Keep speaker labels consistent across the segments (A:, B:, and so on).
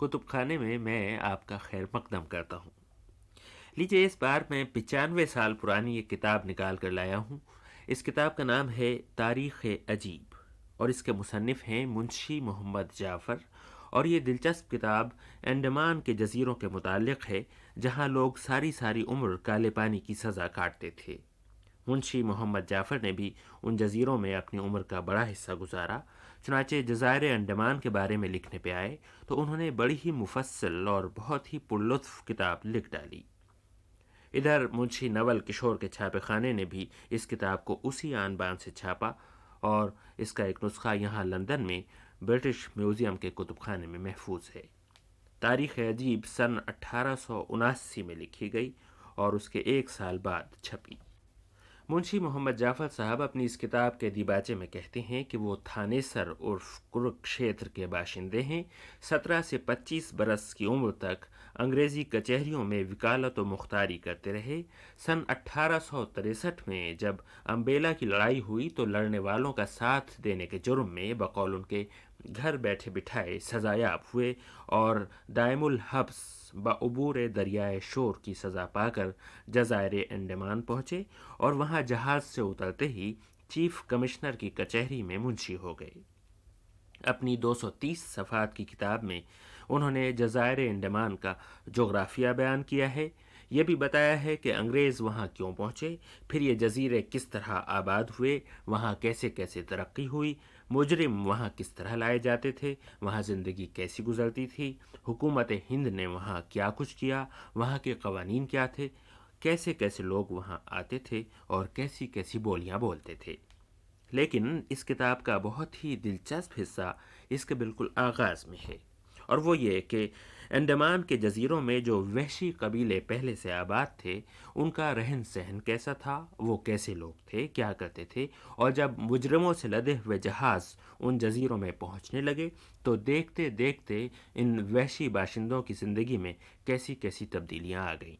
A: کتب خانے میں میں آپ کا خیر مقدم کرتا ہوں۔ لیجیے، اس بار میں 95 سال پرانی ایک کتاب نکال کر لایا ہوں۔ اس کتاب کا نام ہے تاریخ عجیب اور اس کے مصنف ہیں منشی محمد جعفر، اور یہ دلچسپ کتاب انڈمان کے جزیروں کے متعلق ہے جہاں لوگ ساری ساری عمر کالے پانی کی سزا کاٹتے تھے۔ منشی محمد جعفر نے بھی ان جزیروں میں اپنی عمر کا بڑا حصہ گزارا۔ چنانچہ جزائر انڈمان کے بارے میں لکھنے پہ آئے تو انہوں نے بڑی ہی مفصل اور بہت ہی پرلطف کتاب لکھ ڈالی۔ ادھر منشی نول کشور کے چھاپے خانے نے بھی اس کتاب کو اسی آن بان سے چھاپا اور اس کا ایک نسخہ یہاں لندن میں برٹش میوزیم کے کتب خانے میں محفوظ ہے۔ تاریخ عجیب سن 1879 میں لکھی گئی اور اس کے 1 سال بعد چھپی۔ منشی محمد جعفر صاحب اپنی اس کتاب کے دیباچے میں کہتے ہیں کہ وہ تھانیسر عرف کرکشیتر کے باشندے ہیں۔ 17 سے 25 برس کی عمر تک انگریزی کچہریوں میں وکالت و مختاری کرتے رہے۔ سن 1863 میں جب امبیلا کی لڑائی ہوئی تو لڑنے والوں کا ساتھ دینے کے جرم میں بقول ان کے گھر بیٹھے بٹھائے سزایاب ہوئے اور دائم الحبس بعبور دریائے شور کی سزا پا کر جزائر انڈمان پہنچے اور وہاں جہاز سے اترتے ہی چیف کمشنر کی کچہری میں منشی ہو گئے۔ اپنی 230 صفحات کی کتاب میں انہوں نے جزائر انڈمان کا جغرافیہ بیان کیا ہے، یہ بھی بتایا ہے کہ انگریز وہاں کیوں پہنچے، پھر یہ جزیرے کس طرح آباد ہوئے، وہاں کیسے کیسے ترقی ہوئی، مجرم وہاں کس طرح لائے جاتے تھے، وہاں زندگی کیسی گزرتی تھی، حکومت ہند نے وہاں کیا کچھ کیا، وہاں کے قوانین کیا تھے، کیسے کیسے لوگ وہاں آتے تھے اور کیسی کیسی بولیاں بولتے تھے۔ لیکن اس کتاب کا بہت ہی دلچسپ حصہ اس کے بالکل آغاز میں ہے، اور وہ یہ کہ انڈمان کے جزیروں میں جو وحشی قبیلے پہلے سے آباد تھے ان کا رہن سہن کیسا تھا، وہ کیسے لوگ تھے، کیا کرتے تھے، اور جب مجرموں سے لدے ہوئے جہاز ان جزیروں میں پہنچنے لگے تو دیکھتے دیکھتے ان وحشی باشندوں کی زندگی میں کیسی کیسی تبدیلیاں آ گئیں۔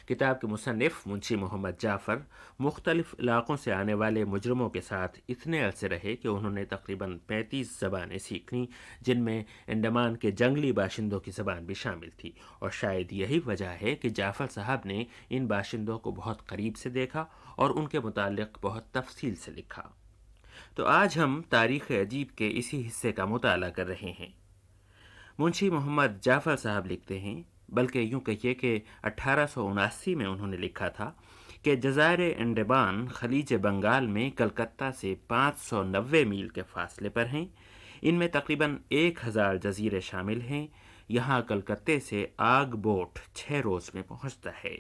A: کتاب کے مصنف منشی محمد جعفر مختلف علاقوں سے آنے والے مجرموں کے ساتھ اتنے عرصے رہے کہ انہوں نے تقریباً 35 زبانیں سیکھ لیں، جن میں انڈمان کے جنگلی باشندوں کی زبان بھی شامل تھی، اور شاید یہی وجہ ہے کہ جعفر صاحب نے ان باشندوں کو بہت قریب سے دیکھا اور ان کے متعلق بہت تفصیل سے لکھا۔ تو آج ہم تاریخ عجیب کے اسی حصے کا مطالعہ کر رہے ہیں۔ منشی محمد جعفر صاحب لکھتے ہیں، بلکہ یوں کہیے کہ 1879 میں انہوں نے لکھا تھا کہ جزائر انڈمان خلیج بنگال میں کلکتہ سے 590 میل کے فاصلے پر ہیں۔ ان میں تقریباً 1000 جزیرے شامل ہیں۔ یہاں کلکتے سے آگ بوٹ 6 روز میں پہنچتا ہے۔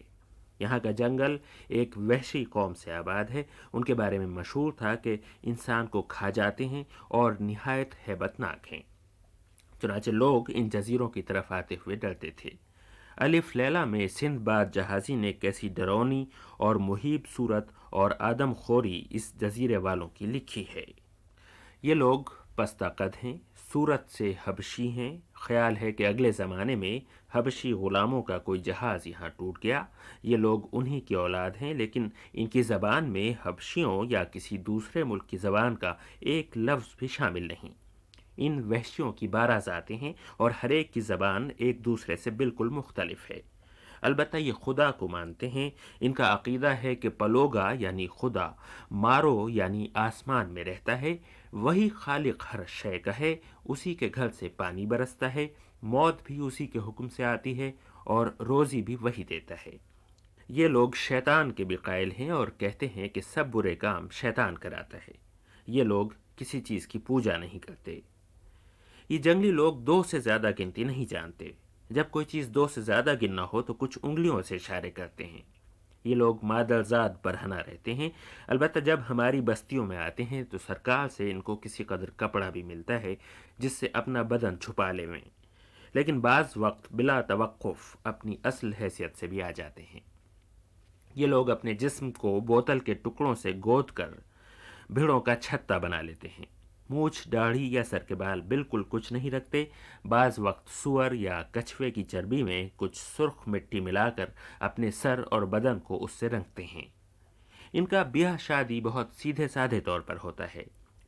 A: یہاں کا جنگل ایک وحشی قوم سے آباد ہے۔ ان کے بارے میں مشہور تھا کہ انسان کو کھا جاتے ہیں اور نہایت ہیبت ناک ہیں، چنانچہ لوگ ان جزیروں کی طرف آتے ہوئے ڈرتے تھے۔ الف لیلہ میں سندھ باد جہازی نے کیسی ڈرونی اور مہیب صورت اور آدم خوری اس جزیرے والوں کی لکھی ہے۔ یہ لوگ پستہ قد ہیں، صورت سے حبشی ہیں۔ خیال ہے کہ اگلے زمانے میں حبشی غلاموں کا کوئی جہاز یہاں ٹوٹ گیا۔ یہ لوگ انہی کی اولاد ہیں، لیکن ان کی زبان میں حبشیوں یا کسی دوسرے ملک کی زبان کا ایک لفظ بھی شامل نہیں۔ ان وحشیوں کی 12 ذاتیں ہیں اور ہر ایک کی زبان ایک دوسرے سے بالکل مختلف ہے۔ البتہ یہ خدا کو مانتے ہیں۔ ان کا عقیدہ ہے کہ پلوگا یعنی خدا، مارو یعنی آسمان میں رہتا ہے، وہی خالق ہر شے کا ہے، اسی کے گھر سے پانی برستا ہے، موت بھی اسی کے حکم سے آتی ہے اور روزی بھی وہی دیتا ہے۔ یہ لوگ شیطان کے بھی قائل ہیں اور کہتے ہیں کہ سب برے کام شیطان کراتا ہے۔ یہ لوگ کسی چیز کی پوجا نہیں کرتے۔ یہ جنگلی لوگ 2 سے زیادہ گنتی نہیں جانتے۔ جب کوئی چیز 2 سے زیادہ گننا ہو تو کچھ انگلیوں سے اشارے کرتے ہیں۔ یہ لوگ مادرزاد برہنہ رہتے ہیں۔ البتہ جب ہماری بستیوں میں آتے ہیں تو سرکار سے ان کو کسی قدر کپڑا بھی ملتا ہے جس سے اپنا بدن چھپا لیویں، لیکن بعض وقت بلا توقف اپنی اصل حیثیت سے بھی آ جاتے ہیں۔ یہ لوگ اپنے جسم کو بوتل کے ٹکڑوں سے گود کر بھیڑوں کا چھتا بنا لیتے ہیں۔ مونچھ، داڑھی یا سر کے بال بالکل کچھ نہیں رکھتے۔ بعض وقت سور یا کچھوے کی چربی میں کچھ سرخ مٹی ملا کر اپنے سر اور بدن کو اس سے رنگتے ہیں۔ ان کا بیاہ شادی بہت سیدھے سادھے طور پر ہوتا ہے۔